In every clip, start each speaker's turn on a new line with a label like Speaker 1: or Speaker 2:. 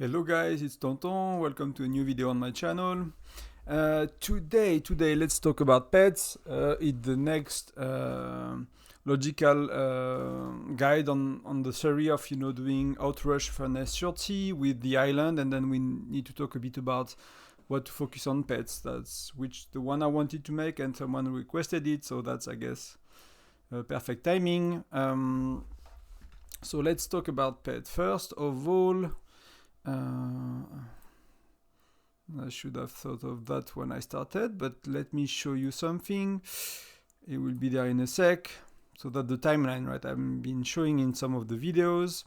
Speaker 1: Hello guys, it's Tonton. Welcome to a new video on my channel. Today, let's talk about pets. It's the next logical guide on the theory of doing Outrush Furnace 30 with the island, and then we need to talk a bit about what to focus on pets. That's the one I wanted to make, and someone requested it, so that's I guess perfect timing. So let's talk about pets. First of all, I should have thought of that when I started, but let me show you something. It will be there in a sec. So that's the timeline, right? I've been showing in some of the videos.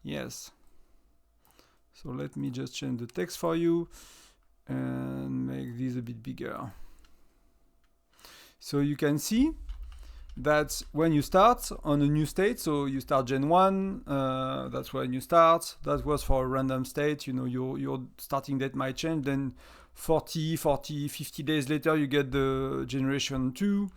Speaker 1: Yes. So let me just change the text for you and make this a bit bigger. So you can see that when you start on a new state, so you start Gen 1, that's when you start. That was for a random state, your starting date might change. Then 40, 50 days later, you get the Generation 2.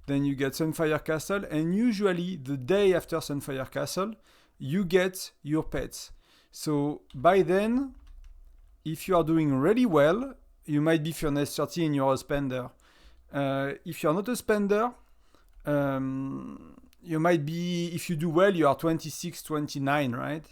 Speaker 1: Then you get Sunfire Castle. And usually, the day after Sunfire Castle, you get your pets. So by then, if you are doing really well, you might be Furnace 30 and you're a spender. If you're not a spender, you might be, if you do well, you are 26, 29, right?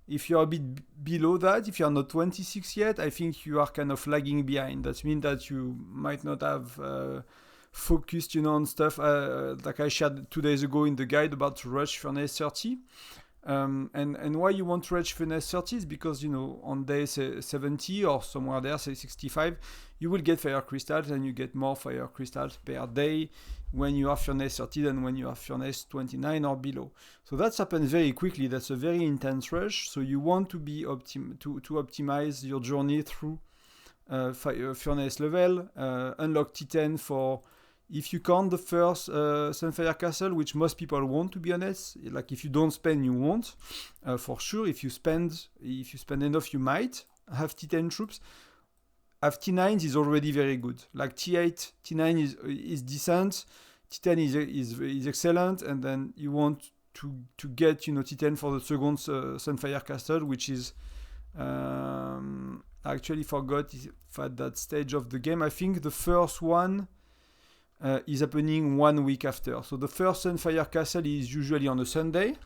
Speaker 1: If you're a bit below that, if you're not 26 yet, I think you are kind of lagging behind. That means that you might not have focused, on stuff like I shared 2 days ago in the guide about Rush Furnace 30. And why you want to reach Furnace 30 is because, on day 70 or somewhere there, say 65, you will get fire crystals, and you get more fire crystals per day when you are Furnace 30 than when you are Furnace 29 or below. So that happens very quickly. That's a very intense rush. So you want to be to optimize your journey through Furnace level, unlock T10 for if you count the first Sunfire Castle, which most people want, to be honest. Like if you don't spend, you won't. For sure, if you spend enough, you might have T10 troops. Have T9 is already very good. Like T8, T9 is decent. T10 is excellent, and then you want to get T10 for the second Sunfire Castle, which is I actually forgot if at that stage of the game. I think the first one is happening 1 week after. So the first Sunfire Castle is usually on a Sunday,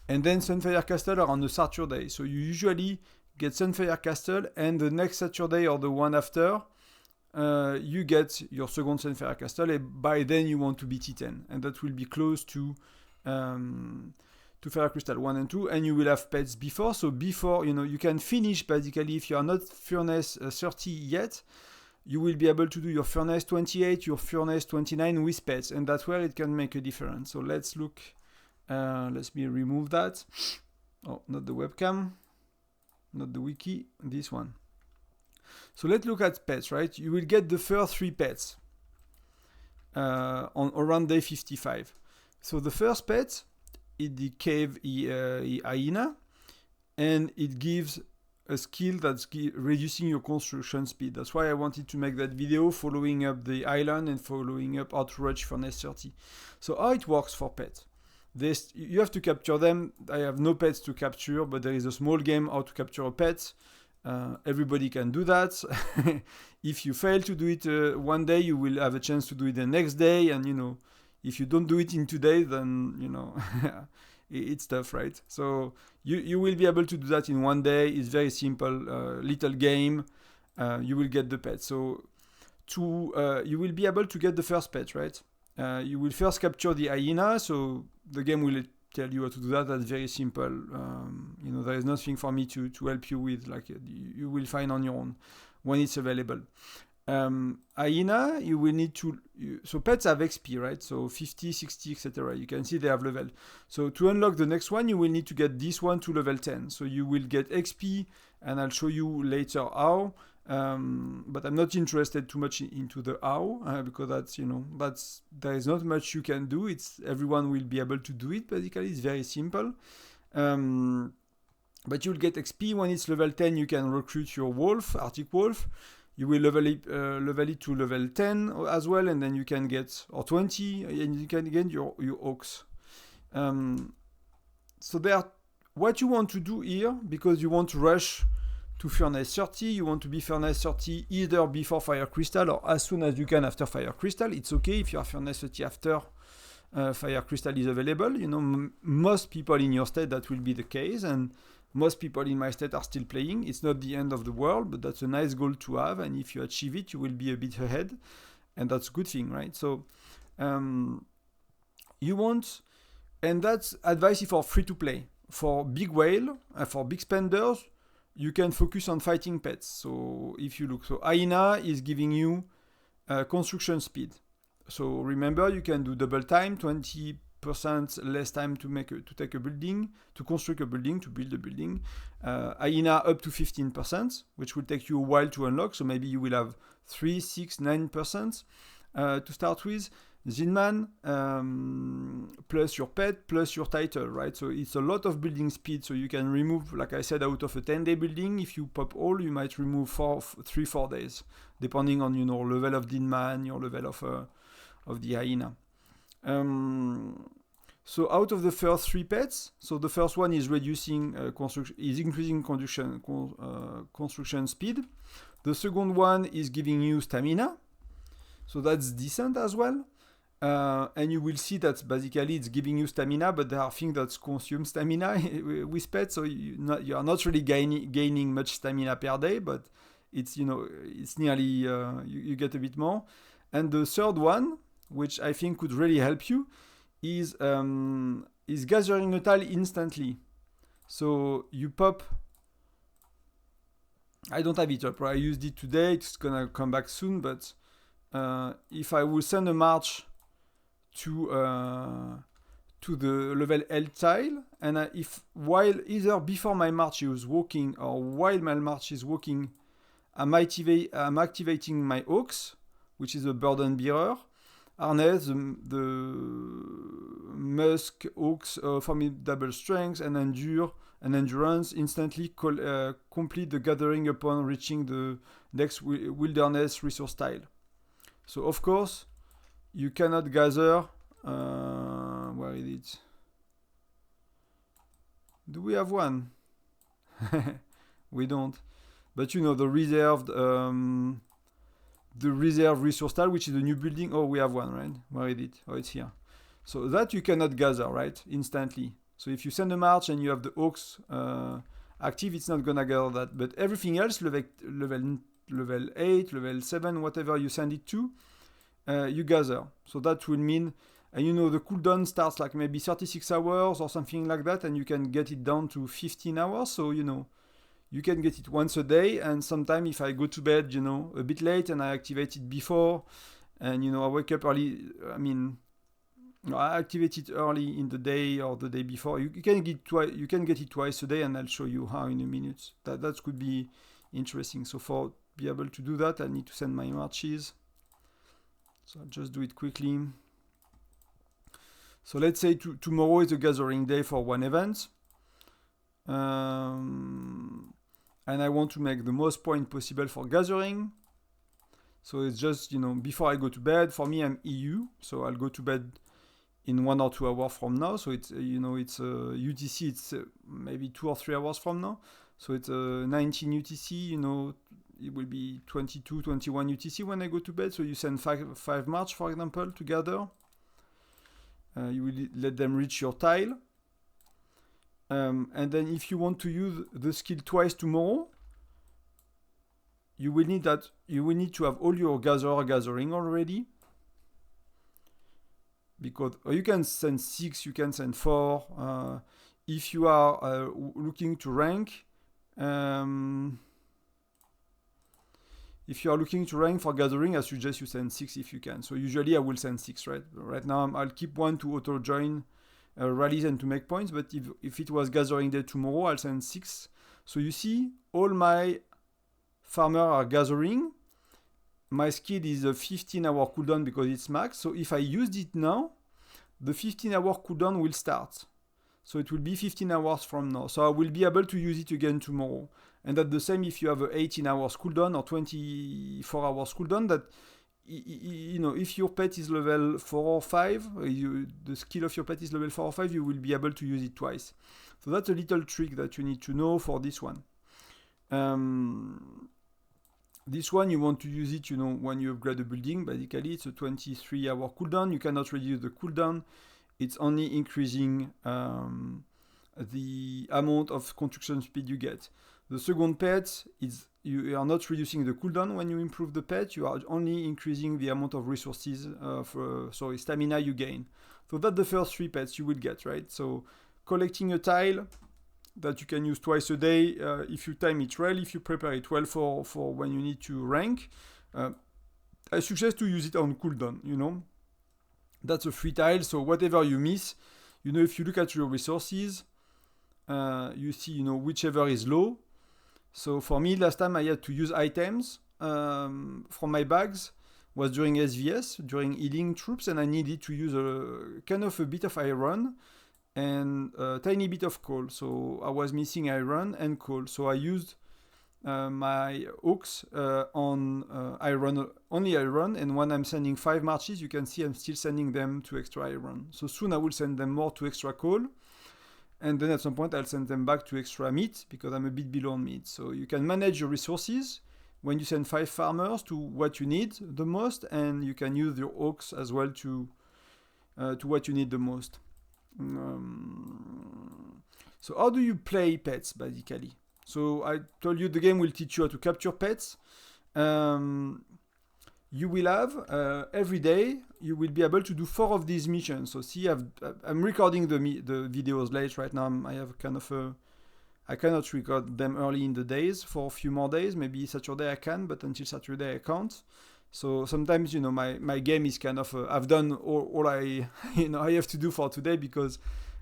Speaker 1: and then Sunfire Castle are on a Saturday. So you usually get Sunfire Castle, and the next Saturday or the one after, you get your second Sunfire Castle, and by then you want to be T10, and that will be close to Fire Crystal 1 and 2, and you will have pets before. So before, you can finish, basically, if you are not Furnace 30 yet, you will be able to do your Furnace 28, your Furnace 29 with pets, and that's where it can make a difference. So let's look, let me remove that. Oh, not the webcam, not the wiki, this one. So let's look at pets, right? You will get the first 3 pets on around day 55. So the first pet is the cave hyena, and it gives a skill that's reducing your construction speed. That's why I wanted to make that video following up the island and following up Outrush Furnace 30. So how it works for pets. You have to capture them. I have no pets to capture, but there is a small game how to capture a pet. Everybody can do that. If you fail to do it one day, you will have a chance to do it the next day. And, if you don't do it in 2 days, then, it's tough, right? So you will be able to do that in 1 day. It's very simple, little game. You will get the pet. So you will be able to get the first pet, right? You will first capture the hyena, so the game will tell you how to do that. That's very simple. There is nothing for me to help you with. Like you will find on your own when it's available. Hyena, you will need to. So pets have XP, right? So 50, 60, etc. You can see they have level. So to unlock the next one, you will need to get this one to level 10. So you will get XP, and I'll show you later how. But I'm not interested too much into the how because there is not much you can do. Everyone will be able to do it. Basically, it's very simple. But you'll get XP when it's level 10. You can recruit your wolf, Arctic wolf. You will level it to level 10 as well, and then you can get, or 20, and you can get your oaks. So what you want to do here, because you want to rush to furnace 30, you want to be furnace 30 either before fire crystal or as soon as you can after fire crystal. It's okay if you are furnace 30 after fire crystal is available. You know, most people in your state that will be the case, and most people in my state are still playing. It's not the end of the world, but that's a nice goal to have, and if you achieve it, you will be a bit ahead, and that's a good thing, right? So you want, and that's advice for free to play. For big whale, for big spenders, you can focus on fighting pets. So if you look, so Hyena is giving you construction speed. So remember, you can do double time, 20% less time to take a building, to construct a building, to build a building. Hyena up to 15%, which will take you a while to unlock. So maybe you will have 3, 6, 9% to start with. Zinman plus your pet plus your title, right? So it's a lot of building speed. So you can remove, like I said, out of a 10-day building, if you pop all, you might remove 3-4 days, depending on, you know, level of Zinman, your level of the Hyena. So out of the first 3 pets, so the first one is reducing increasing construction speed. The second one is giving you stamina, so that's decent as well. And you will see that basically it's giving you stamina, but there are things that consume stamina with pets, so you are not really gaining much stamina per day, but it's, you know, it's nearly you get a bit more. And the third one, which I think could really help you, is gathering a tile instantly. So you pop. I don't have it up, right? I used it today. It's gonna come back soon, but if I will send a march to the level L tile, and if while either before my march is walking or while my march is walking, I'm activating my oaks, which is a burden bearer harness, the musk oaks, formidable strength and endurance instantly complete the gathering upon reaching the next wilderness resource tile. So of course you cannot gather. Where is it? Do we have one? We don't. But you know, the reserved resource tile, which is a new building. Oh, we have one, right? Where is it? Oh, it's here. So that you cannot gather, right? Instantly. So if you send a march and you have the oaks active, it's not gonna gather that. But everything else, level 8, level 7, whatever you send it to, you gather. So that will mean, and you know, the cooldown starts like maybe 36 hours or something like that, and you can get it down to 15 hours. So, you know, you can get it once a day, and sometimes if I go to bed, you know, a bit late and I activate it before, and, you know, I wake up early, I activate it early in the day or the day before. You can get it twice a day, and I'll show you how in a minute. That could be interesting. So for be able to do that, I need to send my marches. So I'll just do it quickly. So let's say tomorrow is a gathering day for one event. And I want to make the most point possible for gathering. So it's just, you know, before I go to bed, for me I'm EU, so I'll go to bed in 1 or 2 hours from now. So it's, you know, it's UTC, it's maybe 2 or 3 hours from now. So it's 19 UTC, you know, it will be 22, 21 UTC when I go to bed. So you send 5 march, for example, to gather. You will let them reach your tile. And then if you want to use the skill twice tomorrow, you will need to have all your gathering already. Because you can send 6, you can send 4. If you are looking to rank, if you are looking to rank for gathering, I suggest you send 6 if you can. So usually I will send 6, right? Right now I'll keep 1 to auto join rallies and to make points, but if it was gathering day tomorrow, I'll send 6. So you see, all my farmers are gathering. My skill is a 15-hour cooldown because it's max. So if I used it now, the 15-hour cooldown will start. So it will be 15 hours from now. So I will be able to use it again tomorrow. And that's the same if you have a 18 hours cooldown or 24 hours cooldown, that you know, if your pet is level 4 or 5, the skill of your pet is level 4 or 5, you will be able to use it twice. So that's a little trick that you need to know for this one. This one, you want to use it, you know, when you upgrade a building. Basically, it's a 23-hour cooldown. You cannot reduce the cooldown. It's only increasing the amount of construction speed you get. The second pet is you are not reducing the cooldown when you improve the pet. You are only increasing the amount of resources, stamina you gain. So that's the first 3 pets you will get, right? So collecting a tile that you can use twice a day if you time it well, if you prepare it well for when you need to rank. I suggest to use it on cooldown, you know. That's a free tile, so whatever you miss, you know, if you look at your resources, you see, you know, whichever is low. So for me, last time I had to use items from my bags was during SVS, during healing troops, and I needed to use a bit of iron and a tiny bit of coal. So I was missing iron and coal. So I used my hooks on only iron. And when I'm sending 5 marches, you can see I'm still sending them to extra iron. So soon I will send them more to extra coal. And then at some point I'll send them back to extra meat because I'm a bit below on meat. So you can manage your resources when you send 5 farmers to what you need the most, and you can use your hooks as well to what you need the most. So how do you play pets, basically? So I told you the game will teach you how to capture pets. You will have, every day, you will be able to do 4 of these missions. So see, I'm recording the videos late right now. I have I cannot record them early in the days for a few more days. Maybe Saturday I can, but until Saturday I can't. So sometimes, you know, my game is kind of, I've done all I have to do for today because,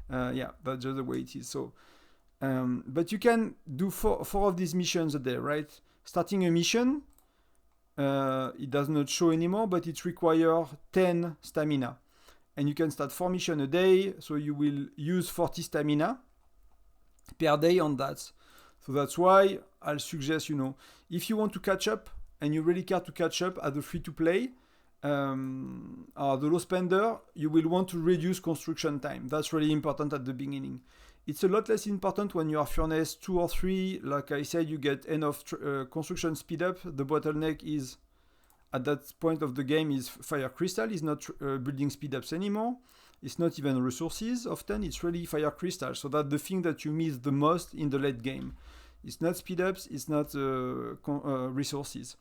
Speaker 1: that's just the way it is. So, but you can do 4 of these missions a day, right? Starting a mission, it does not show anymore, but it requires 10 stamina. And you can start 4 missions a day, so you will use 40 stamina per day on that. So that's why I'll suggest, you know, if you want to catch up, and you really care to catch up at the free-to-play, or the low spender, you will want to reduce construction time. That's really important at the beginning. It's a lot less important when you are furnace 2 or 3. Like I said, you get enough construction speed up. The bottleneck is, at that point of the game, is fire crystal. It's not building speed ups anymore. It's not even resources often. It's really fire crystal. So that's the thing that you miss the most in the late game. It's not speed ups. It's not resources.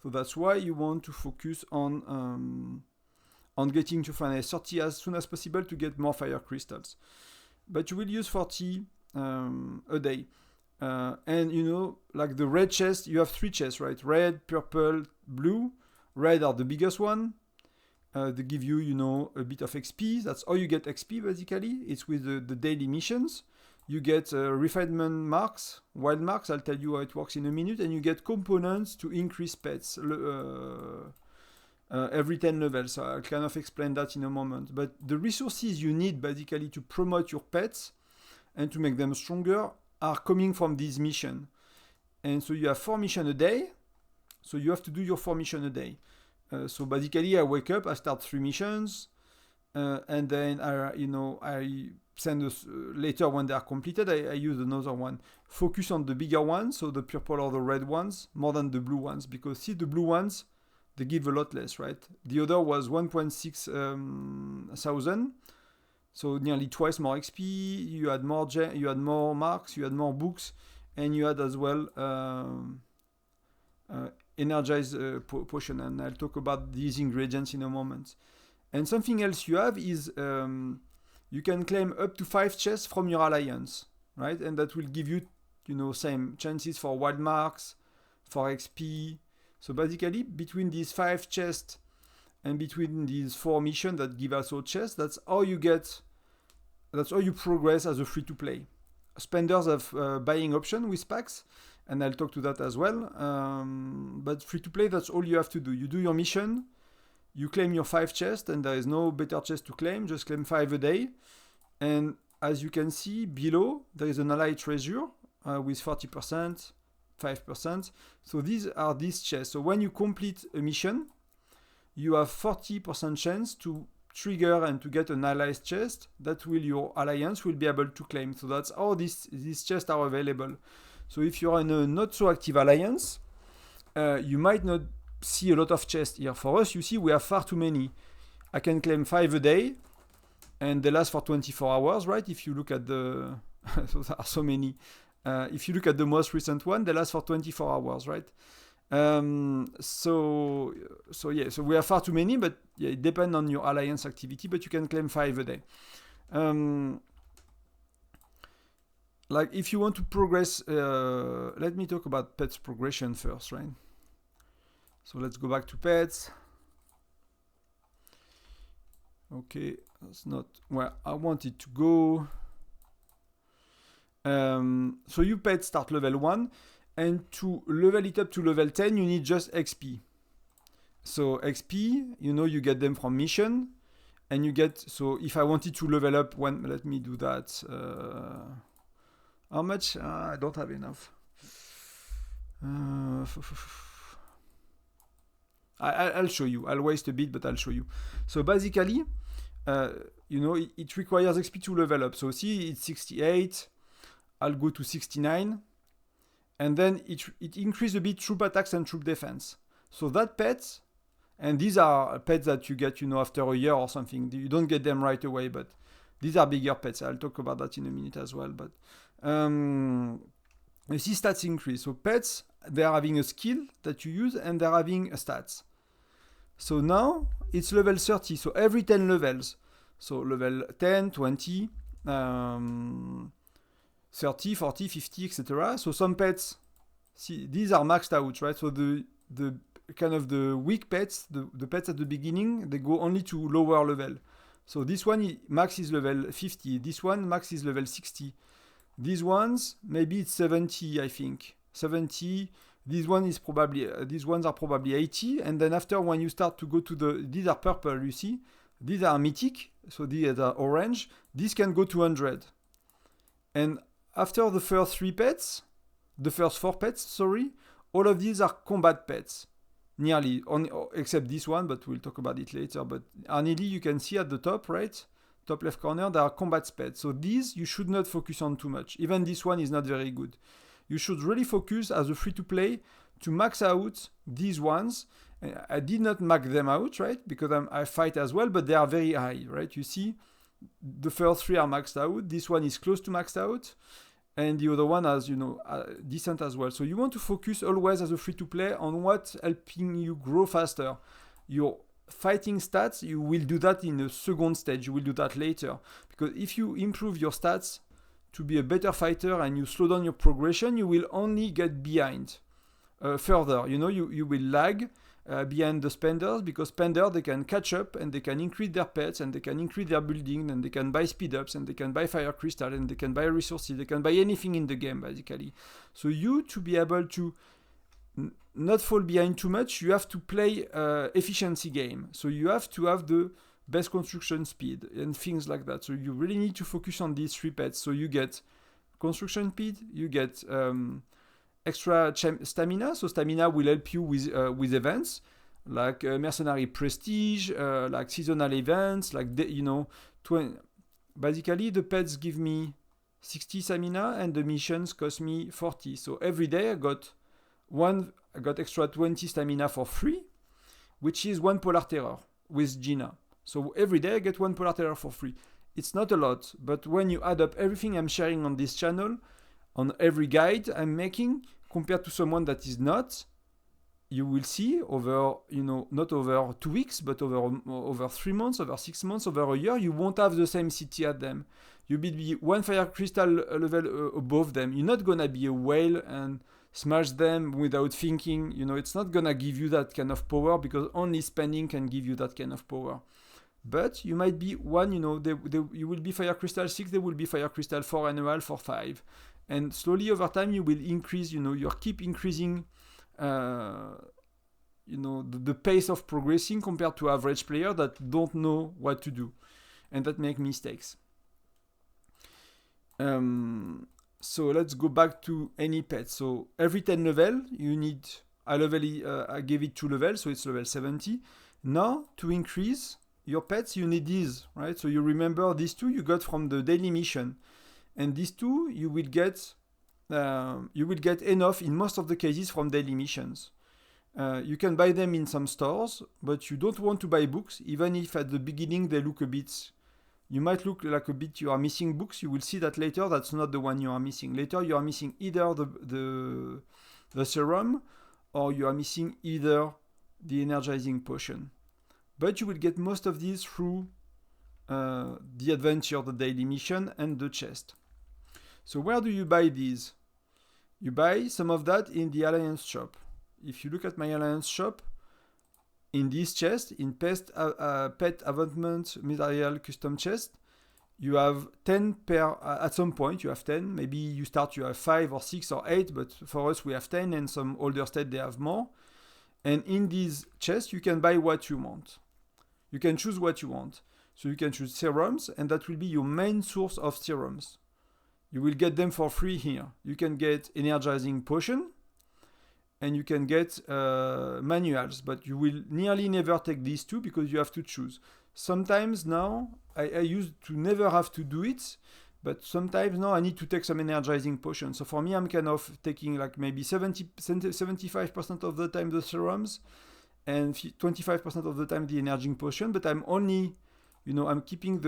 Speaker 1: So that's why you want to focus on getting to furnace 30 as soon as possible to get more fire crystals. But you will use 40 a day. And, you know, like the red chest, you have 3 chests, right? Red, purple, blue. Red are the biggest one. They give you, you know, a bit of XP. That's how you get XP, basically. It's with the daily missions. You get refinement marks, wild marks. I'll tell you how it works in a minute. And you get components to increase pets every 10 levels. So I'll kind of explain that in a moment. But the resources you need, basically, to promote your pets and to make them stronger are coming from this mission. And so you have 4 missions a day. So you have to do your 4 missions a day. So basically, I wake up, I start 3 missions. And then, I send later when they are completed, I use another one. Focus on the bigger ones, so the purple or the red ones, more than the blue ones. Because see, the blue ones, they give a lot less, right? The other was 1.6 thousand. So nearly twice more XP, you had more marks, you had more books, and you had as well energized potion. And I'll talk about these ingredients in a moment. And something else you have is you can claim up to 5 chests from your alliance, right? And that will give you, same chances for wild marks, for XP. So basically, between these 5 chests and between these 4 missions that give also chests, that's how you progress as a free-to-play. Spenders have buying option with packs, and I'll talk to that as well. But free-to-play, that's all you have to do. You do your mission, you claim your 5 chests, and there is no better chest to claim, just claim 5 a day. And as you can see below, there is an ally treasure with 40%, 5%. So these are these chests. So when you complete a mission, you have 40% chance to trigger and to get an allies chest that your alliance will be able to claim. So that's how these chests are available. So if you're in a not so active alliance, you might not see a lot of chests here. For us, you see, we have far too many. I can claim 5 a day, and they last for 24 hours, right? If you look at the... so there are so many. If you look at the most recent one, they last for 24 hours, right? So we have far too many, but yeah, it depends on your alliance activity, but you can claim 5 a day. Like if you want to progress, let me talk about pets progression first, right? So let's go back to pets. Okay, that's not where I want it to go. So you pet start level 1, and to level it up to level 10, you need just XP. So XP, you get them from mission, and you get, so if I wanted to level up one, let me do that. How much? I don't have enough. I'll show you. I'll waste a bit, but I'll show you. So basically, it requires XP to level up. So see, it's 68. I'll go to 69. And then it increases a bit troop attacks and troop defense. So that pet, and these are pets that you get, after a year or something. You don't get them right away, but these are bigger pets. I'll talk about that in a minute as well. But you see stats increase. So pets, they're having a skill that you use, and they're having a stats. So now it's level 30. So every 10 levels. So level 10, 20, 30, 40, 50, etc. So some pets, see, these are maxed out, right? So the kind of the weak pets, the pets at the beginning, they go only to lower level. So this one, max is level 50. This one, max is level 60. These ones, maybe it's 70, I think. 70. These ones are probably 80. And then after, when you start to go to these are purple, you see? These are mythic, so these are orange. These can go to 100. And after the first 4 pets, all of these are combat pets. Nearly, except this one, but we'll talk about it later. But nearly, you can see at the top, right? Top left corner, there are combat pets. So these, you should not focus on too much. Even this one is not very good. You should really focus as a free-to-play to max out these ones. I did not max them out, right? Because I fight as well, but they are very high, right? You see, the first 3 are maxed out. This one is close to maxed out. And the other one has, decent as well. So you want to focus always as a free-to-play on what's helping you grow faster. Your fighting stats, you will do that in a second stage. You will do that later. Because if you improve your stats to be a better fighter and you slow down your progression, you will only get behind further. You will lag behind the spenders, because spenders, they can catch up and they can increase their pets and they can increase their building and they can buy speed ups and they can buy fire crystal and they can buy resources. They can buy anything in the game, basically. So to be able to not fall behind too much, you have to play efficiency game. So you have to have the best construction speed and things like that. So you really need to focus on these 3 pets. So you get construction speed, you get extra stamina. So stamina will help you with events like mercenary prestige, like seasonal events, like basically the pets give me 60 stamina and the missions cost me 40. So every day I got extra 20 stamina for free, which is 1 Polar Terror with Gina. So every day I get 1 Polar Terror for free. It's not a lot, but when you add up everything I'm sharing on this channel, on every guide I'm making, compared to someone that is not, you will see over, not over 2 weeks, but over 3 months, over 6 months, over a year, you won't have the same city at them. You will be 1 fire crystal level above them. You're not gonna be a whale and smash them without thinking. It's not gonna give you that kind of power, because only spending can give you that kind of power. But you might be one, you will be fire crystal 6, they will be fire crystal 4 and a half or 5. And slowly over time, you will increase, you keep increasing, the pace of progressing compared to average players that don't know what to do and that make mistakes. So let's go back to any pet. So every 10 level, you need, I gave it 2 levels, so it's level 70. Now, to increase your pets, you need these, right? So you remember these two you got from the daily mission. And these two you will get enough in most of the cases from daily missions. You can buy them in some stores, but you don't want to buy books, even if at the beginning they look a bit. You might look like a bit you are missing books. You will see that later that's not the one you are missing. Later you are missing either the serum, or you are missing either the energizing potion. But you will get most of these through the adventure, the daily mission, and the chest. So where do you buy these? You buy some of that in the Alliance shop. If you look at my Alliance shop, in this chest, in pet advancement material custom chest, you have 10 per, at some point you have 10, maybe you start, you have 5 or 6 or 8, but for us we have 10, and some older state they have more. And in these chests you can buy what you want. You can choose what you want. So you can choose serums, and that will be your main source of serums. You will get them for free here. You can get energizing potion, and you can get manuals, but you will nearly never take these two because you have to choose. Sometimes now, I used to never have to do it, but sometimes now I need to take some energizing potion. So for me, I'm kind of taking like maybe 75% of the time the serums, and 25% of the time the energizing potion, but I'm only, I'm keeping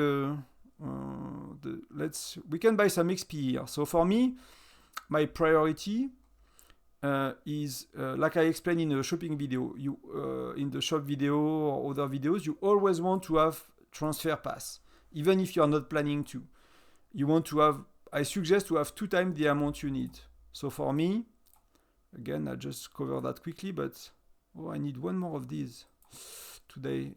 Speaker 1: we can buy some XP here. So for me, my priority is, like I explained in the shopping video, in the shop video or other videos, you always want to have transfer pass, even if you are not planning to. You want to have, I suggest to have 2 times the amount you need. So for me, again, I'll just cover that quickly, but I need one more of these today.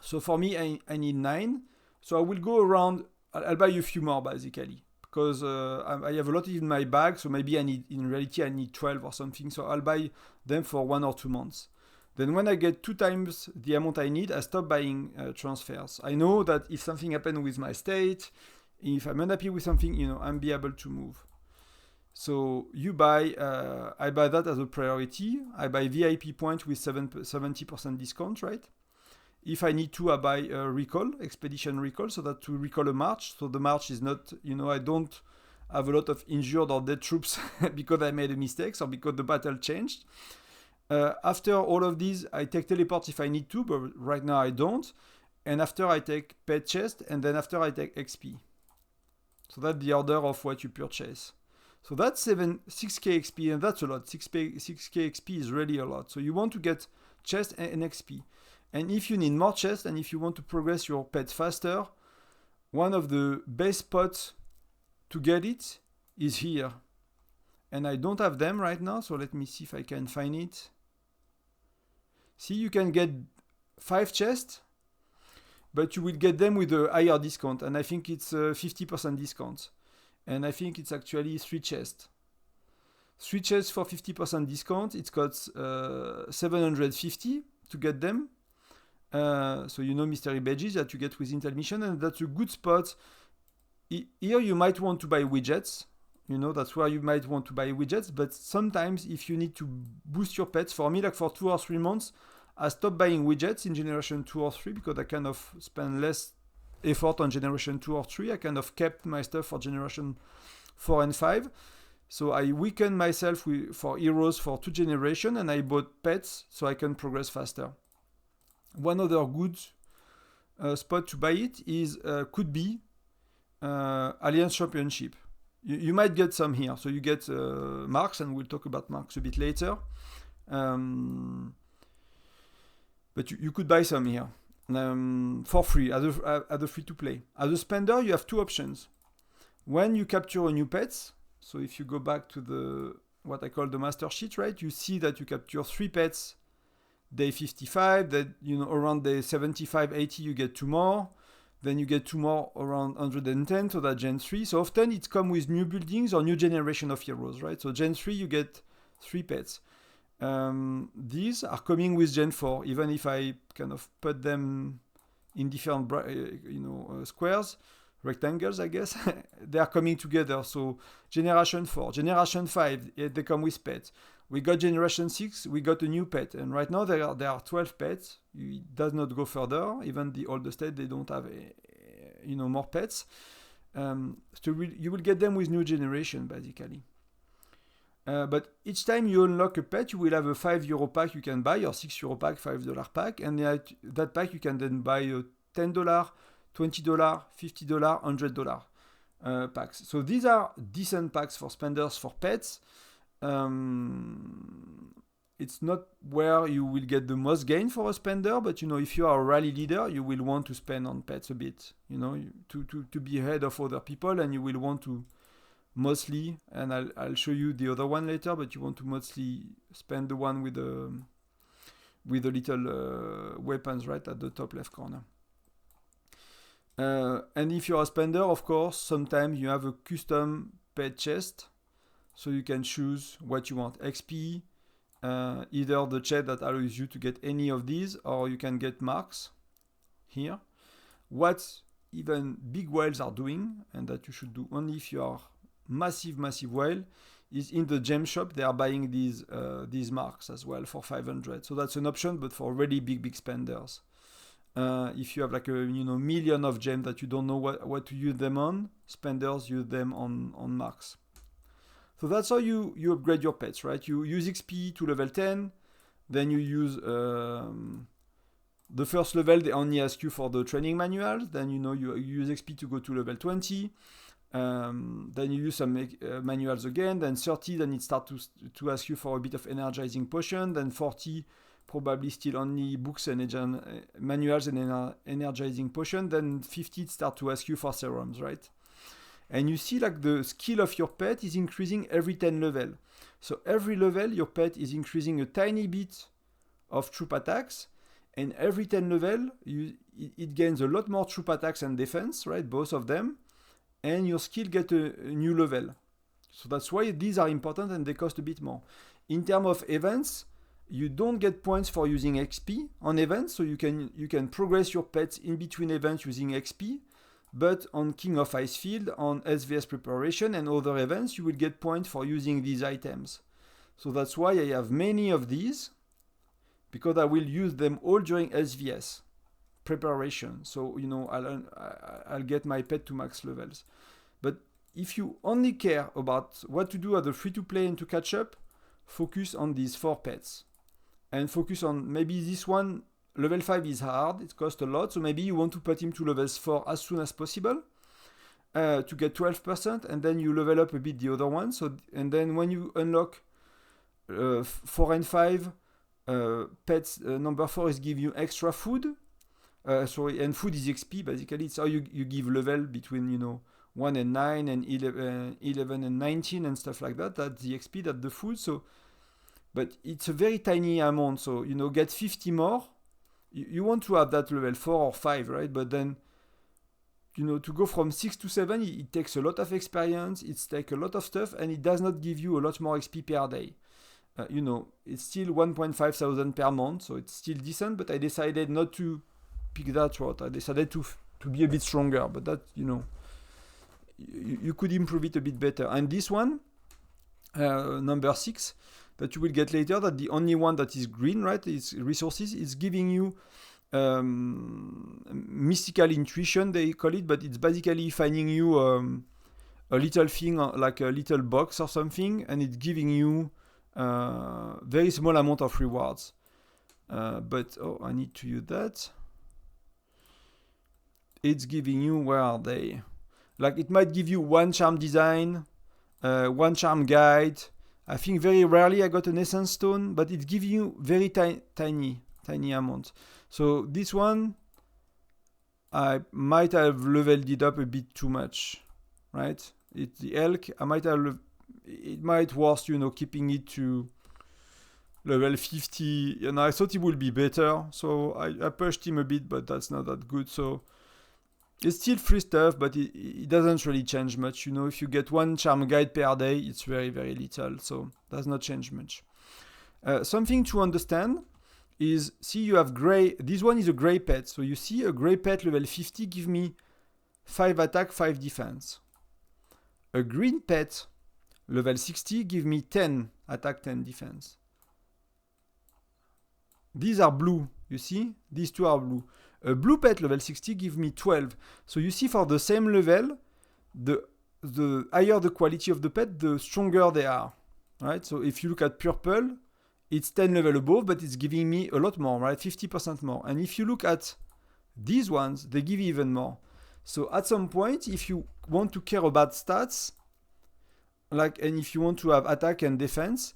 Speaker 1: So for me, I need 9. So I will go around, I'll buy a few more basically, because I have a lot in my bag, so maybe in reality I need 12 or something, so I'll buy them for 1 or 2 months. Then when I get 2 times the amount I need, I stop buying transfers. I know that if something happens with my state, if I'm unhappy with something, I'm be able to move. So you buy, I buy that as a priority. I buy VIP point with 70% discount, right? If I need to, I buy a recall, expedition recall, so that to recall a march. So the march is not, I don't have a lot of injured or dead troops because I made a mistake or because the battle changed. After all of these, I take teleport if I need to, but right now I don't. And after I take pet chest, and then after I take XP. So that's the order of what you purchase. So that's 6k XP, and that's a lot. 6k XP is really a lot. So you want to get chest and XP. And if you need more chest, and if you want to progress your pet faster, one of the best spots to get it is here. And I don't have them right now, so let me see if I can find it. See, you can get 5 chests, but you will get them with a higher discount. And I think it's a 50% discount. And I think it's actually 3 chests. 3 chests for 50% discount. It costs 750 to get them. So mystery badges that you get with Intel mission, and that's a good spot. Here you might want to buy widgets. That's where you might want to buy widgets. But sometimes if you need to boost your pets, for me, like for 2 or 3 months, I stopped buying widgets in generation 2 or 3 because I kind of spend less effort on generation 2 or 3. I kind of kept my stuff for generation 4 and 5. So I weakened myself for heroes for 2 generations, and I bought pets so I can progress faster. One other good spot to buy it is could be Alliance Championship. You might get some here. So you get marks, and we'll talk about marks a bit later. But you could buy some here for free as a free-to-play. As a spender, you have 2 options. When you capture a new pets, so if you go back to what I call the master sheet, right, you see that you capture 3 pets day 55, that around day 75, 80 you get 2 more, then you get 2 more around 110, so that Gen 3. So often it comes with new buildings or new generation of heroes, right? So Gen 3 you get 3 pets. These are coming with Gen 4, even if I kind of put them in different squares, rectangles, I guess. They are coming together. So Generation 4, Generation 5, they come with pets. we got generation 6, we got a new pet, and right now there are 12 pets. It does not go further. Even the oldest state, they don't have more pets. So you will get them with new generation basically. But each time you unlock a pet, you will have a €5 pack you can buy, or €6 pack, $5 pack, and that pack you can then buy a $10, $20, $50, $100 packs. So these are decent packs for spenders for pets. It's not where you will get the most gain for a spender, but if you are a rally leader, you will want to spend on pets a bit, to be ahead of other people, and you will want to mostly, and I'll show you the other one later, but you want to mostly spend the one with the little weapons right at the top left corner. And if you're a spender, of course, sometimes you have a custom pet chest, so you can choose what you want. XP, either the chest that allows you to get any of these, or you can get marks here. What even big whales are doing, and that you should do only if you are massive whale, is in the gem shop they are buying these marks as well for 500. So that's an option, but for really big spenders. If you have like a million of gems that you don't know what to use them on, spenders use them on marks. So that's how you upgrade your pets, right? You use XP to level 10, then you use the first level, they only ask you for the training manuals, then you use XP to go to level 20, then you use some manuals again, then 30, then it starts to ask you for a bit of energizing potion, then 40, probably still only books and manuals and energizing potion, then 50, it starts to ask you for serums, right? And you see like the skill of your pet is increasing every 10 level. So every level, your pet is increasing a tiny bit of troop attacks, and every 10 level, it gains a lot more troop attacks and defense, right? Both of them. And your skill get a new level. So that's why these are important and they cost a bit more. In terms of events, you don't get points for using XP on events, so you can progress your pets in between events using XP, but on King of Icefield, on SVS preparation and other events, you will get points for using these items. So that's why I have many of these, because I will use them all during SVS preparation. So I'll get my pet to max levels. But if you only care about what to do at the free-to-play and to catch up, focus on these 4 pets. And focus on maybe this one, level 5 is hard, it costs a lot, so maybe you want to put him to levels 4 as soon as possible to get 12%, and then you level up a bit the other one. And then when you unlock 4 and 5, pets number 4 is give you extra food. And food is XP, basically. It's how you give level between 1 and 9 and 11 and 19 and stuff like that. That's the XP, that's the food. But it's a very tiny amount. So, get 50 more. You want to have that level 4 or 5, right? But then, to go from 6 to 7, it takes a lot of experience, it takes a lot of stuff, and it does not give you a lot more XP per day. It's still 1,500 per month, so it's still decent, but I decided not to pick that route. I decided to be a bit stronger, but that, you could improve it a bit better. And this one, number 6, that you will get later, that the only one that is green, right, is resources, is giving you mystical intuition, they call it, but it's basically finding you a little thing, like a little box or something, and it's giving you very small amount of rewards. But, I need to use that. It's giving you, where are they? Like, it might give you 1 charm design, 1 charm guide. I think very rarely I got an essence stone, but it's giving you very tiny amount. So this one, I might have leveled it up a bit too much, right? It's the elk. It might worth, keeping it to level 50. And I thought it would be better, so I pushed him a bit, but that's not that good. So it's still free stuff, but it doesn't really change much. If you get 1 charm guide per day, it's very, very little, so does not change much. Something to understand is, see, you have gray. This one is a gray pet. So you see a gray pet level 50 give me 5 attack, 5 defense. A green pet Level 60 give me 10 attack, 10 defense. These are blue, you see? These two are blue. A blue pet level 60 give me 12. So you see, for the same level, the higher the quality of the pet, the stronger they are. Right? So if you look at purple, it's 10 level above, but it's giving me a lot more, right? 50% more. And if you look at these ones, they give even more. So at some point, if you want to care about stats, and if you want to have attack and defense,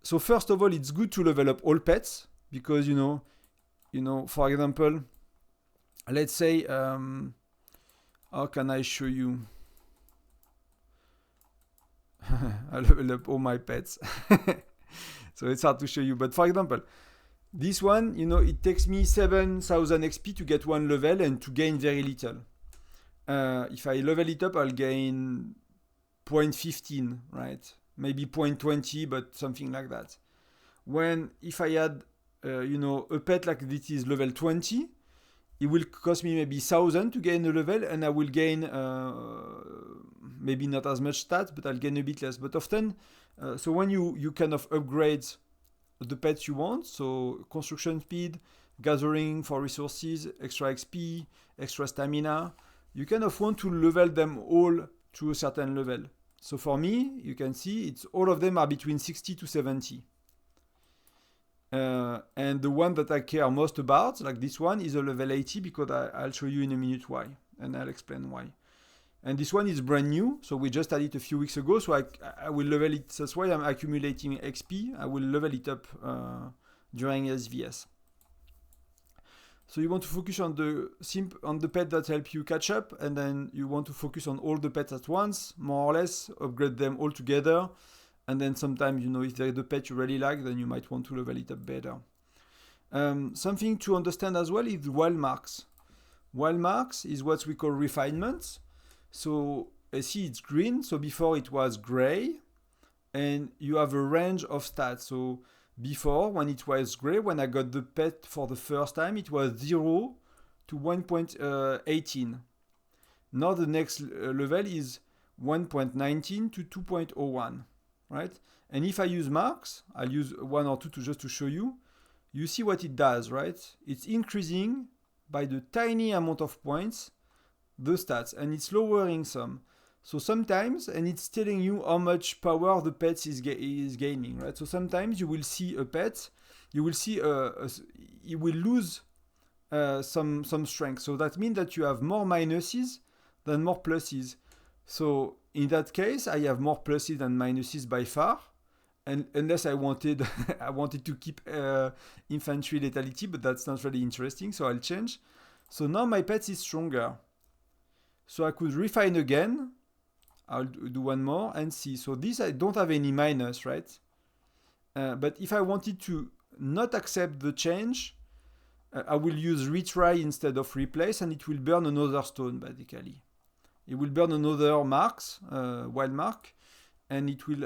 Speaker 1: so first of all, it's good to level up all pets, because for example, let's say, how can I show you? I level up all my pets. So it's hard to show you. But for example, this one, it takes me 7,000 XP to get one level and to gain very little. If I level it up, I'll gain 0.15, right? Maybe 0.20, but something like that. If I had, a pet like this is level 20, it will cost me maybe 1,000 to gain a level, and I will gain maybe not as much stats, but I'll gain a bit less. But often, so when you kind of upgrade the pets you want, so construction speed, gathering for resources, extra XP, extra stamina, you kind of want to level them all to a certain level. So for me, you can see all of them are between 60 to 70. And the one that I care most about, like this one, is a level 80, because I'll show you in a minute why, and I'll explain why. And this one is brand new, so we just had it a few weeks ago, so I will level it. That's why I'm accumulating XP. I will level it up during SVS. So you want to focus on the pet that help you catch up, and then you want to focus on all the pets at once, more or less, upgrade them all together. And then sometimes, if there's the pet you really like, then you might want to level it up better. Something to understand as well is wild marks. Wild marks is what we call refinements. So I see it's green. So before it was gray, and you have a range of stats. So before, when it was gray, when I got the pet for the first time, it was 0 to 1.18. Now the next level is 1.19 to 2.01. Right? And if I use marks, I'll use one or two just to show you. You see what it does, right? It's increasing by the tiny amount of points the stats, and it's lowering some. So sometimes, and it's telling you how much power the pet is gaining, right? So sometimes you will see a pet, you will see it will lose some strength. So that means that you have more minuses than more pluses. So in that case, I have more pluses than minuses by far, and unless I wanted to keep infantry lethality, but that's not really interesting, so I'll change. So now my pet is stronger. So I could refine again. I'll do one more and see. So this I don't have any minus, right? But if I wanted to not accept the change, I will use retry instead of replace, and it will burn another stone, basically. It will burn another wild mark, and it will,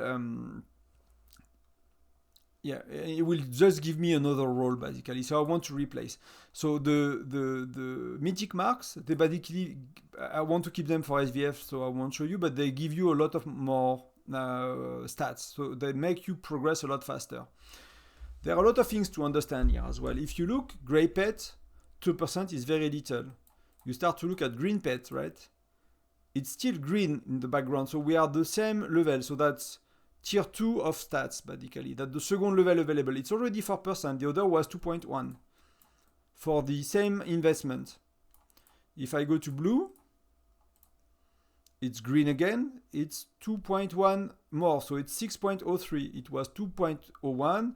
Speaker 1: it will just give me another roll, basically. So I want to replace. So the mythic marks, they basically, I want to keep them for SVF, so I won't show you, but they give you a lot of more stats. So they make you progress a lot faster. There are a lot of things to understand here as well. If you look, gray pet, 2% is very little. You start to look at green pet, right? It's still green in the background, so we are the same level. So that's tier 2 of stats, basically. That's the second level available. It's already 4%. The other was 2.1 for the same investment. If I go to blue, it's green again. It's 2.1 more, so it's 6.03. It was 2.01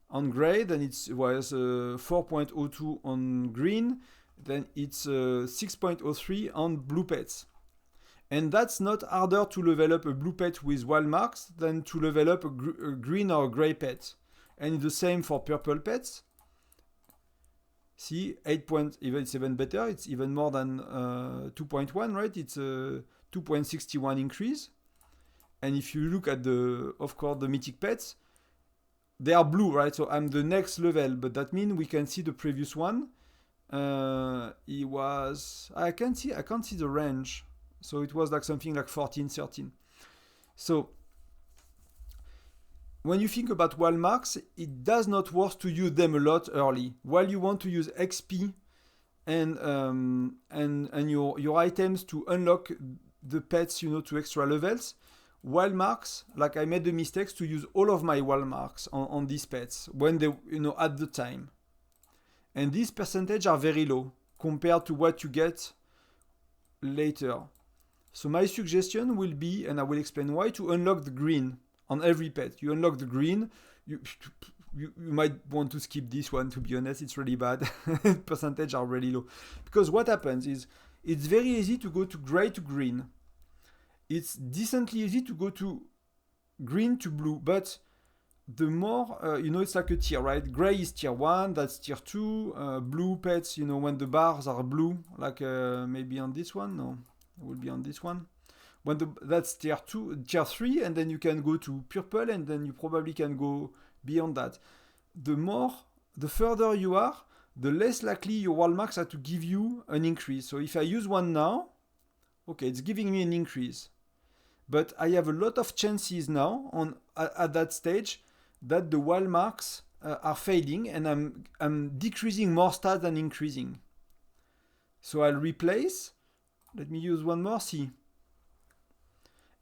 Speaker 1: on gray, then it was 4.02 on green, then it's 6.03 on blue pets. And that's not harder to level up a blue pet with wild marks than to level up a green or a gray pet. And the same for purple pets. See, 8 points, even it's even better. It's even more than 2.1, right? It's a 2.61 increase. And if you look at of course, the mythic pets, they are blue, right? So I'm the next level, but that means we can see the previous one. It was, I can't see the range. So it was like something like 14, 13. So when you think about wild marks, it does not work to use them a lot early. While you want to use XP and your items to unlock the pets, to extra levels, wild marks, like I made the mistakes to use all of my wild marks on these pets when they, at the time. And these percentages are very low compared to what you get later. So my suggestion will be, and I will explain why, to unlock the green on every pet. You unlock the green, you might want to skip this one, to be honest, it's really bad. Percentage are really low. Because what happens is, it's very easy to go to gray to green. It's decently easy to go to green to blue, but the more, it's like a tier, right? Gray is tier 1, that's tier 2. Blue pets, when the bars are blue, like maybe on this one, no, it will be on this one. That's tier 2, tier 3, and then you can go to purple, and then you probably can go beyond that. The further you are, the less likely your wild marks are to give you an increase. So if I use one now, okay, it's giving me an increase. But I have a lot of chances now at that stage that the wild marks are fading, and I'm decreasing more stats than increasing. So I'll replace. Let me use one more, see.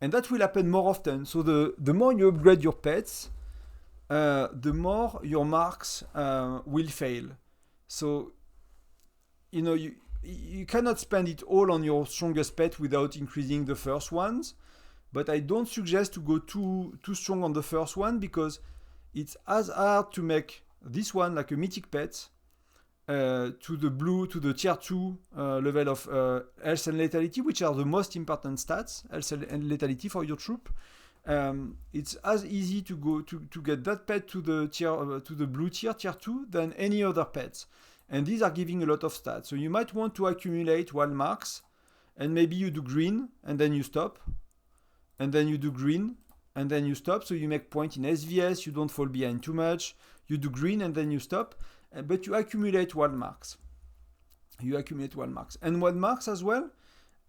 Speaker 1: And that will happen more often. So the more you upgrade your pets, the more your marks will fail. So, you cannot spend it all on your strongest pet without increasing the first ones. But I don't suggest to go too strong on the first one, because it's as hard to make this one like a mythic pet to the tier 2 level of health and lethality, which are the most important stats, health and lethality for your troop. It's as easy to go to get that pet to the blue tier 2 than any other pets. And these are giving a lot of stats. So you might want to accumulate wild marks, and maybe you do green and then you stop. And then you do green, and then you stop. So you make point in SVS, you don't fall behind too much. You do green, and then you stop. But you accumulate wild marks. And wild marks as well,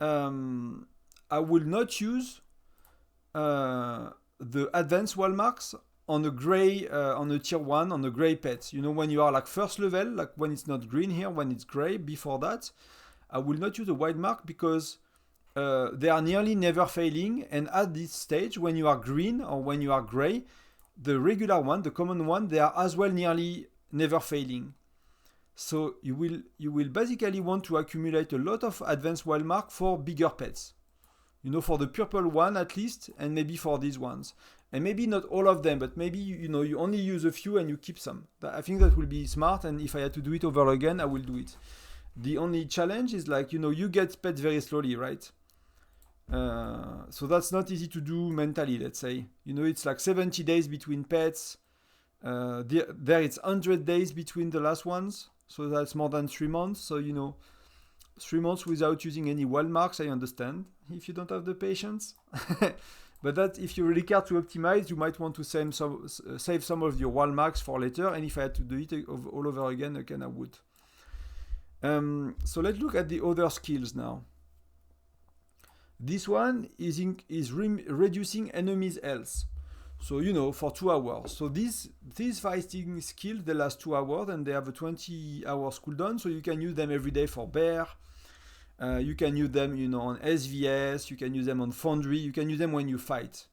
Speaker 1: I will not use the advanced wild marks on a gray, on a tier 1, on a gray pet. When you are like first level, like when it's not green here, when it's gray, before that, I will not use a wild mark, because they are nearly never failing, and at this stage, when you are green or when you are gray, the regular one, the common one, they are as well nearly never failing. So you will basically want to accumulate a lot of advanced wild mark for bigger pets. For the purple one at least, and maybe for these ones. And maybe not all of them, but maybe you only use a few and you keep some. I think that will be smart, and if I had to do it over again, I will do it. The only challenge is like, you get pets very slowly, right? So that's not easy to do mentally, let's say. It's like 70 days between pets. There it's 100 days between the last ones. So that's more than 3 months. So, 3 months without using any wild marks, I understand, if you don't have the patience. But that, if you really care to optimize, you might want to save some of your wild marks for later. And if I had to do it all over again, I would. So let's look at the other skills now. This one is reducing enemies' health. So, for 2 hours. So these fighting skills, they last 2 hours, and they have a 20 hours cooldown. So you can use them every day for bear. You can use them, on SVS. You can use them on Foundry. You can use them when you fight.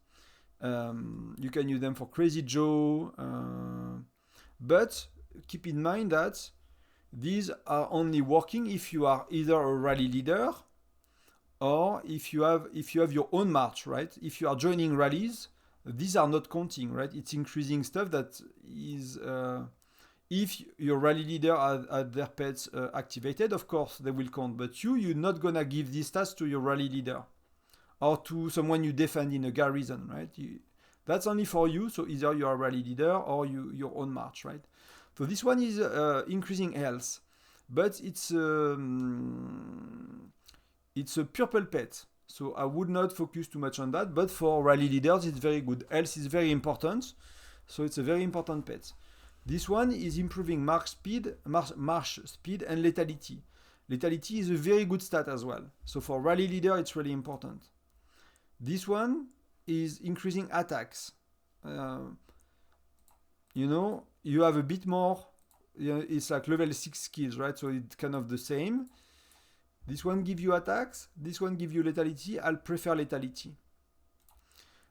Speaker 1: You can use them for Crazy Joe. But keep in mind that these are only working if you are either a rally leader, or if you have your own march, right? If you are joining rallies, these are not counting, right? It's increasing stuff that is, if your rally leader had their pets activated, of course they will count. But you're not gonna give these stats to your rally leader or to someone you defend in a garrison, right? That's only for you. So either you are a rally leader or your own march, right? So this one is increasing health, but it's a purple pet, so I would not focus too much on that. But for rally leaders, it's very good. Health is very important, so it's a very important pet. This one is improving march speed, and lethality. Lethality is a very good stat as well. So for rally leader, it's really important. This one is increasing attacks. you know, you have a bit more, it's like level 6 skills, right? So it's kind of the same. This one gives you attacks, this one gives you lethality. I'll prefer lethality.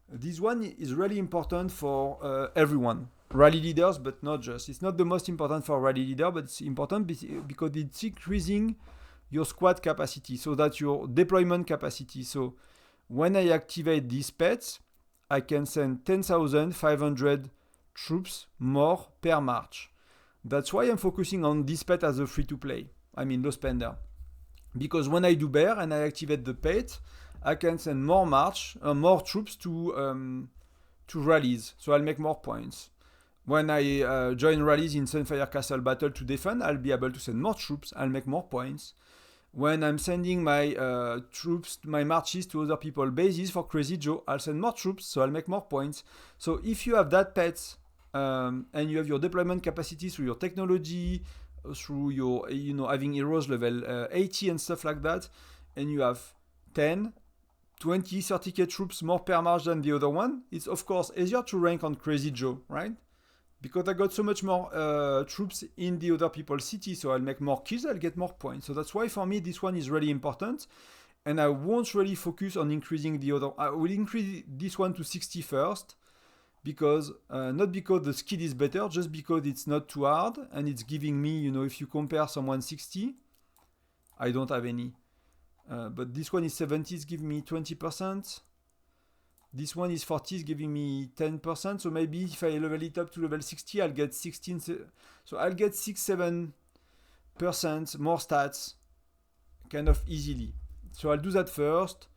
Speaker 1: This one is really important for everyone, rally leaders, but not just. It's not the most important for rally leader, but it's important because it's increasing your squad capacity, so that's your deployment capacity. So when I activate these pets, I can send 10,500 troops more per march. That's why I'm focusing on this pet as a free-to-play, I mean low spender. Because when I do bear and I activate the pet, I can send more troops to rallies, so I'll make more points. When I join rallies in Sunfire Castle Battle to defend, I'll be able to send more troops, I'll make more points. When I'm sending my troops, my marches to other people's bases for Crazy Joe, I'll send more troops, so I'll make more points. So if you have that pet and you have your deployment capacity through your technology, through your, having heroes level 80 and stuff like that, and you have 10, 20, 30k troops more per march than the other one, it's of course easier to rank on Crazy Joe, right? Because I got so much more troops in the other people's city, so I'll make more kills, I'll get more points. So that's why for me this one is really important, and I won't really focus on increasing the other. I will increase this one to 60 first, because not because the skill is better, just because it's not too hard, and it's giving me, if you compare someone 60, I don't have any. But this one is 70, it's giving me 20%. This one is 40, is giving me 10%. So maybe if I level it up to level 60, I'll get 16. So I'll get 6-7% more stats kind of easily. So I'll do that first.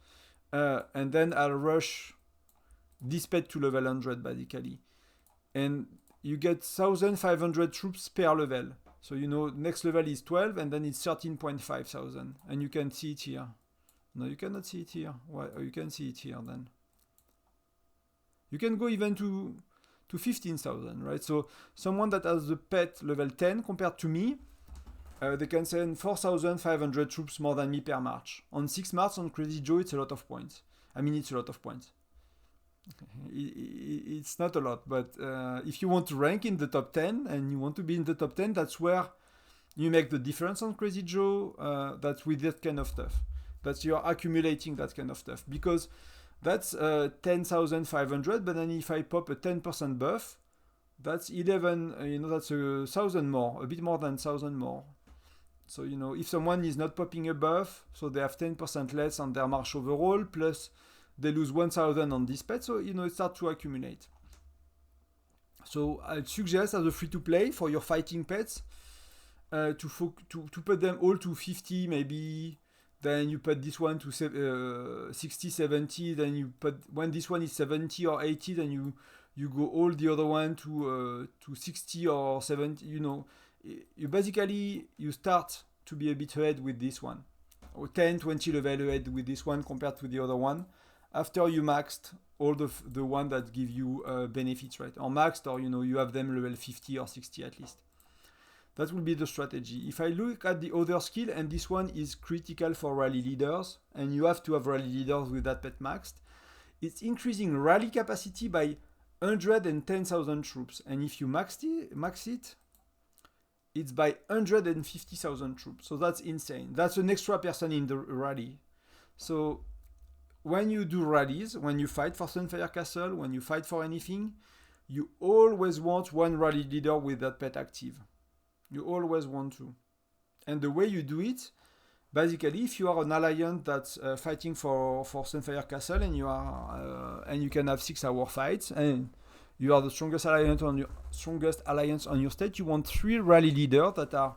Speaker 1: And then I'll rush this pet to level 100 basically. And you get 1,500 troops per level. So next level is 12 and then it's 13,500. And you can see it here. No, you cannot see it here. Why? Oh, you can see it here then. You can go even to 15,000, right? So someone that has the pet level 10 compared to me, they can send 4,500 troops more than me per march. On 6 march on Crazy Joe, it's a lot of points. I mean, it's a lot of points. It's not a lot, but if you want to rank in the top 10 and you want to be in the top 10, that's where you make the difference on Crazy Joe. That's with that kind of stuff. That's you're accumulating that kind of stuff. Because that's 10,500, but then if I pop a 10% buff, that's 11, that's 1,000 more, a bit more than 1,000 more. So, if someone is not popping a buff, so they have 10% less on their march overall, plus they lose 1,000 on this pet, so, it starts to accumulate. So, I'd suggest as a free-to-play for your fighting pets, to put them all to 50, maybe. Then you put this one to 60, 70. Then you put, when this one is 70 or 80, then you go all the other one to 60 or 70. You basically, you start to be a bit ahead with this one. Or 10, 20 level ahead with this one compared to the other one. After you maxed all the one that give you benefits, right? Or maxed, or you have them level 50 or 60 at least. That will be the strategy. If I look at the other skill, and this one is critical for rally leaders, and you have to have rally leaders with that pet maxed, it's increasing rally capacity by 110,000 troops. And if you max it, it's by 150,000 troops. So that's insane. That's an extra person in the rally. So when you do rallies, when you fight for Sunfire Castle, when you fight for anything, you always want one rally leader with that pet active. You always want to. And the way you do it, basically, if you are an alliance that's fighting for Sunfire Castle and you are and you can have 6-hour fights and you are the strongest alliance on your state, you want 3 rally leaders that are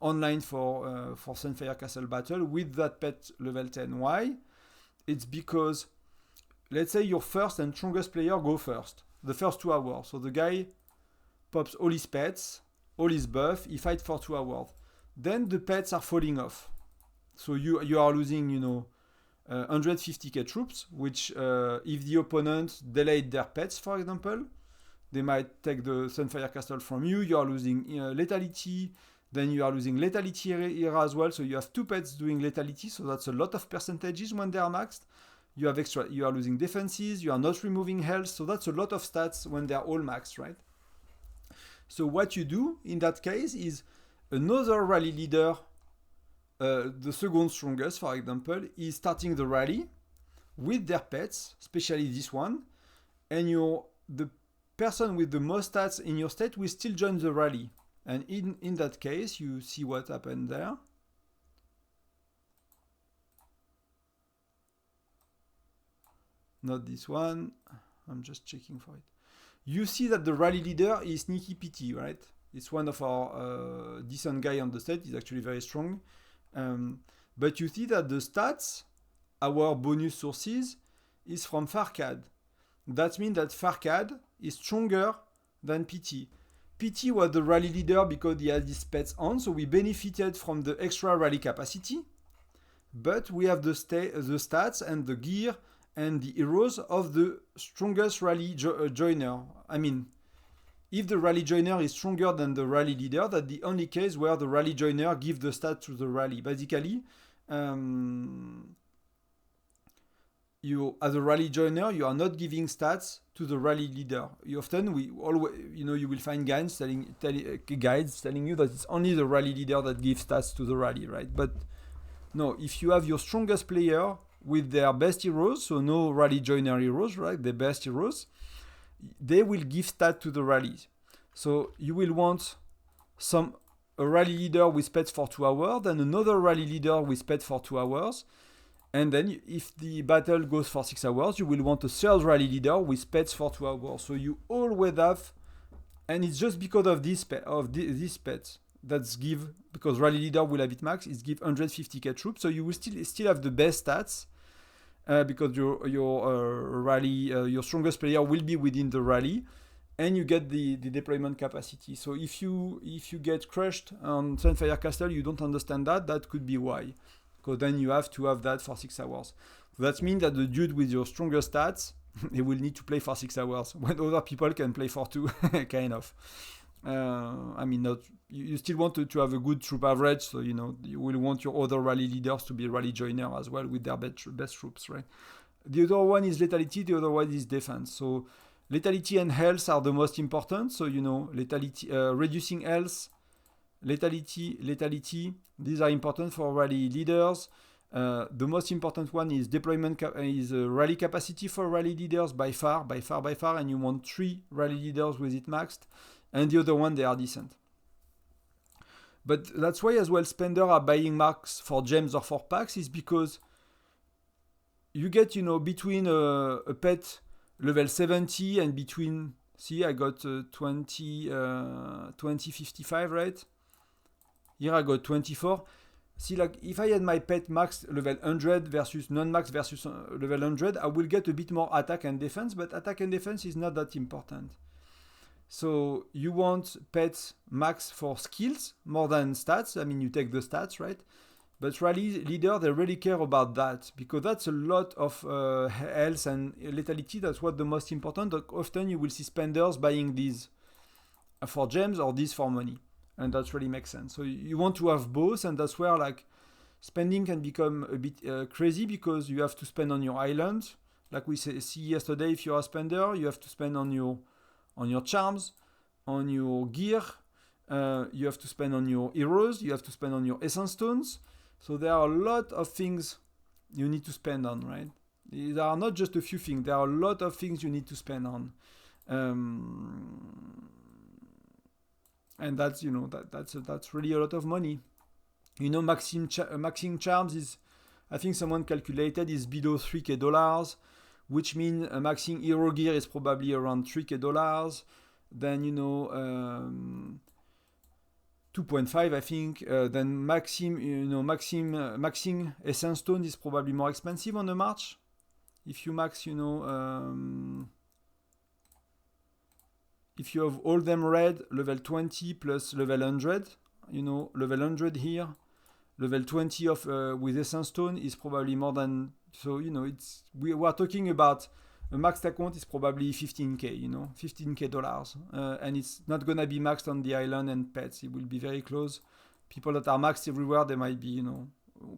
Speaker 1: online for Sunfire Castle Battle with that pet level 10. Why? It's because, let's say your first and strongest player go first. The first 2 hours. So the guy pops all his pets, all his buff, he fights for 2 hours. Then the pets are falling off. So you are losing, 150k troops, which if the opponent delayed their pets, for example, they might take the Sunfire Castle from you. You are losing lethality. Then you are losing lethality here as well. So you have 2 pets doing lethality. So that's a lot of percentages when they are maxed. you are losing defenses, you are not removing health, so that's a lot of stats when they're all maxed, right? So what you do in that case is another rally leader, the second strongest, for example, is starting the rally with their pets, especially this one, and the person with the most stats in your state will still join the rally. And in that case, you see what happened there. Not this one. I'm just checking for it. You see that the rally leader is Sneaky PT, right? It's one of our decent guy on the state. He's actually very strong. But you see that the stats, our bonus sources, is from Farcad. That means that Farcad is stronger than PT. PT was the rally leader because he has his pets on, so we benefited from the extra rally capacity. But we have the stats and the gear and the heroes of the strongest rally joiner. I mean, if the rally joiner is stronger than the rally leader, that's the only case where the rally joiner gives the stats to the rally. Basically, you as a rally joiner, you are not giving stats to the rally leader. You will find guides telling you that it's only the rally leader that gives stats to the rally, right? But no, if you have your strongest player with their best heroes, so no rally joiner heroes, right? The best heroes, they will give stat to the rallies. So you will want a rally leader with pets for 2 hours, then another rally leader with pets for 2 hours. And then if the battle goes for 6 hours, you will want a third rally leader with pets for 2 hours. So you always have, and it's just because of these pets that's give, because rally leader will have it max, it's give 150k troops. So you will still have the best stats because your strongest player will be within the rally, and you get the deployment capacity. So if you get crushed on Sunfire Castle, you don't understand that could be why. Because then you have to have that for 6 hours. So that means that the dude with your stronger stats, he will need to play for 6 hours when other people can play for 2, kind of. I mean, not you still want to have a good troop average, so you will want your other rally leaders to be rally joiner as well with their best troops, right? The other one is lethality, the other one is defense. So lethality and health are the most important. So lethality, reducing health, lethality, these are important for rally leaders. The most important one is deployment is rally capacity for rally leaders by far, and you want 3 rally leaders with it maxed, and the other one, they are decent. But that's why as well spenders are buying max for gems or for packs, is because you get between a pet level 70 and between, see, I got 2055, right? Here I got 24. See, like if I had my pet max level 100 versus non-max versus level 100, I will get a bit more attack and defense, but attack and defense is not that important. So you want pets max for skills more than stats. I mean, you take the stats, right? But rally leader, they really care about that because that's a lot of health and lethality. That's what the most important. Often you will see spenders buying these for gems or these for money. And that really makes sense. So you want to have both, and that's where like spending can become a bit crazy because you have to spend on your island. Like we see yesterday, if you're a spender, you have to spend on your charms, on your gear. You have to spend on your heroes. You have to spend on your essence stones. So there are a lot of things you need to spend on, right? There are not just a few things. There are a lot of things you need to spend on. And that's that's really a lot of money. Maxing charms is, I think someone calculated, is below $3,000, which means maxing hero gear is probably around $3,000. Then 2.5, I think. Then maxing essence stone is probably more expensive on the march. If you max, if you have all them red, level 20 plus level 100, level 100 here, level 20 of with essence stone is probably more than, so we are talking about a maxed account is probably 15k, $15k, and it's not gonna be maxed on the island and pets. It will be very close. People that are maxed everywhere, they might be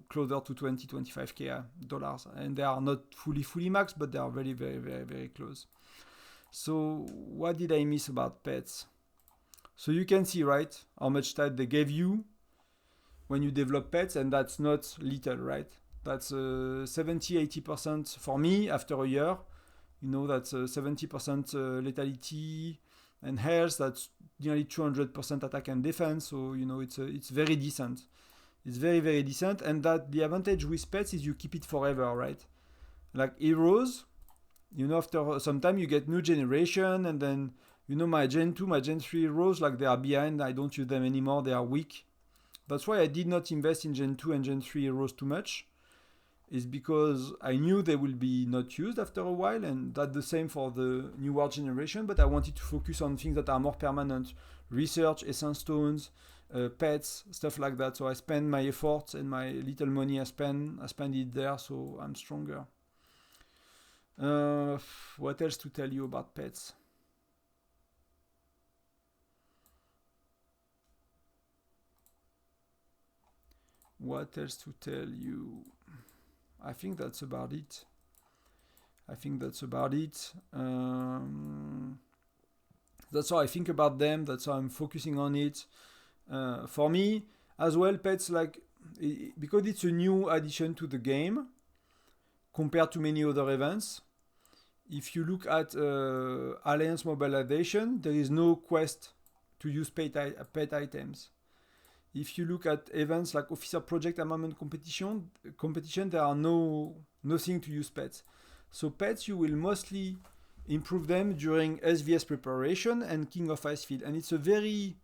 Speaker 1: closer to 20-25k dollars, and they are not fully maxed, but they are very, very, very, very close. So what did I miss about pets? So you can see, right, how much stat they gave you when you develop pets, and that's not little, right? That's 70-80% for me after a year. That's 70% lethality and health. That's nearly 200% attack and defense. So it's very decent. It's very, very decent. And that the advantage with pets is you keep it forever, right? Like heroes, after some time you get new generation, and then my Gen 2, my Gen 3 heroes, like they are behind. I don't use them anymore. They are weak. That's why I did not invest in Gen 2 and Gen 3 heroes too much. Is because I knew they will be not used after a while, and that's the same for the newer generation, but I wanted to focus on things that are more permanent. Research, essence stones, pets, stuff like that. So I spend my efforts and my little money I spend it there, so I'm stronger. What else to tell you about pets? What else to tell you? I think that's about it. That's how I think about them. That's how I'm focusing on it. For me, as well, pets, because it's a new addition to the game compared to many other events. If you look at Alliance Mobilization, there is no quest to use pet items. If you look at events like Officer Project Armament competition, there are nothing to use pets. So pets, you will mostly improve them during SVS preparation and King of Icefield. And it's a very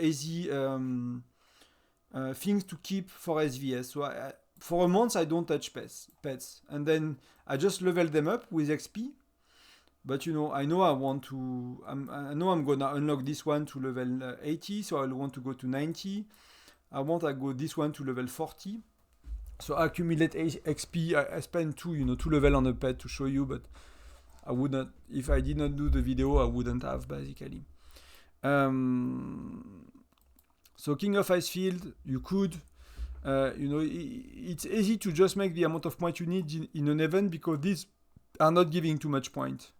Speaker 1: easy thing to keep for SVS. So for a month, I don't touch pets. And then I just level them up with XP. But I know I'm gonna unlock this one to level 80, so I'll want to go to 90. I go this one to level 40. So I accumulate XP. I spend two level on a pet to show you, but I would not. If I did not do the video, I wouldn't have basically. So King of Icefield, you could. It's easy to just make the amount of points you need in an event because these are not giving too much point.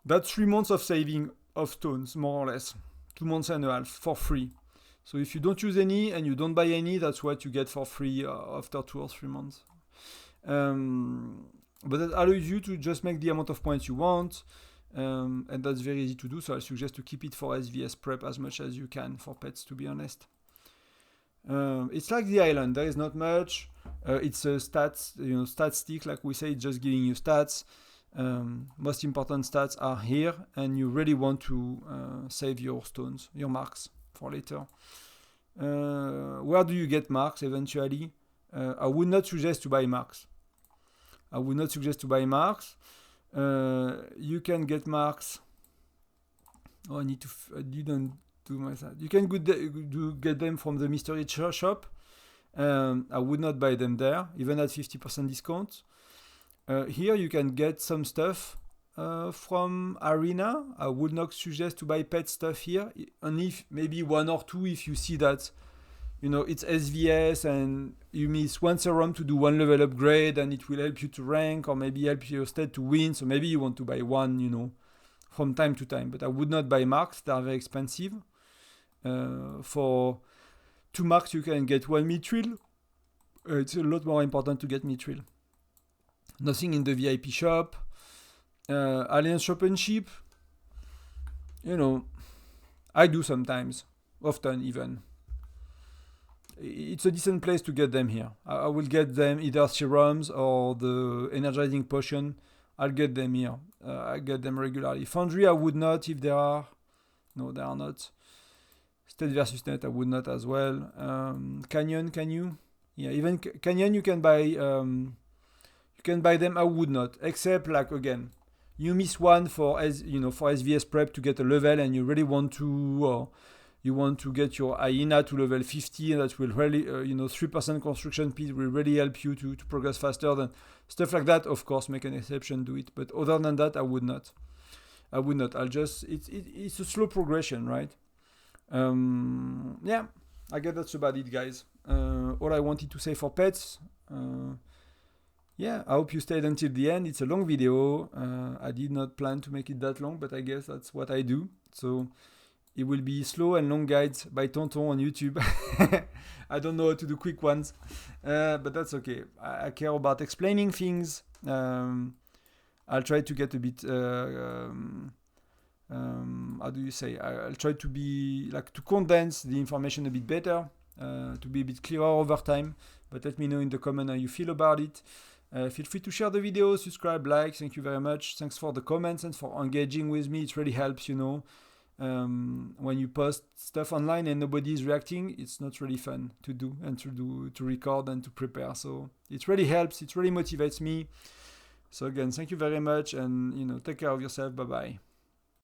Speaker 1: That's 3 months of saving of stones, more or less. 2 months and a half for free. So if you don't use any and you don't buy any, that's what you get for free after 2 or 3 months. But that allows you to just make the amount of points you want. And that's very easy to do. So I suggest to keep it for SVS prep as much as you can for pets, to be honest. It's like the island. There is not much. It's a stat stick, like we say, it's just giving you stats. Most important stats are here, and you really want to save your stones, your marks for later. Where do you get marks eventually? I would not suggest to buy marks. You can get marks. I didn't do myself. You can get them from the mystery shop. I would not buy them there, even at 50% discount. Here you can get some stuff from Arena. I would not suggest to buy pet stuff here, only maybe 1 or 2 if you see that it's SVS and you miss 1 serum to do 1 level upgrade and it will help you to rank or maybe help your state to win. So maybe you want to buy 1, from time to time. But I would not buy marks. They are very expensive. For 2 marks you can get 1 mithril. It's a lot more important to get mithril. Nothing in the VIP shop. Alliance shop and ship. I do sometimes. Often even. It's a decent place to get them here. I will get them either serums or the energizing potion. I'll get them here. I get them regularly. Foundry I would not if there are. No, there are not. State versus net I would not as well. Canyon, can you? Yeah, even Canyon you can buy. You can buy them. I would not, except again, you miss 1 for SVS prep to get a level, and you really want to, you want to get your hyena to level 50, and that will really, 3% construction speed will really help you to progress faster. Than stuff like that. Of course, make an exception, do it. But other than that, I would not. I'll just it's a slow progression, right? Yeah. I guess that's about it, guys. All I wanted to say for pets. Yeah, I hope you stayed until the end. It's a long video. I did not plan to make it that long, but I guess that's what I do. So it will be slow and long guides by Tonton on YouTube. I don't know how to do quick ones, but that's okay. I care about explaining things. I'll try to get a bit. How do you say? I'll try to be like to condense the information a bit better, to be a bit clearer over time. But let me know in the comment how you feel about it. Feel free to share the video, subscribe, like. Thank you very much. Thanks for the comments and for engaging with me. It really helps, you know. When you post stuff online and nobody is reacting, it's not really fun to do and to record and to prepare. So it really helps. It really motivates me. So again, thank you very much, and take care of yourself. Bye bye.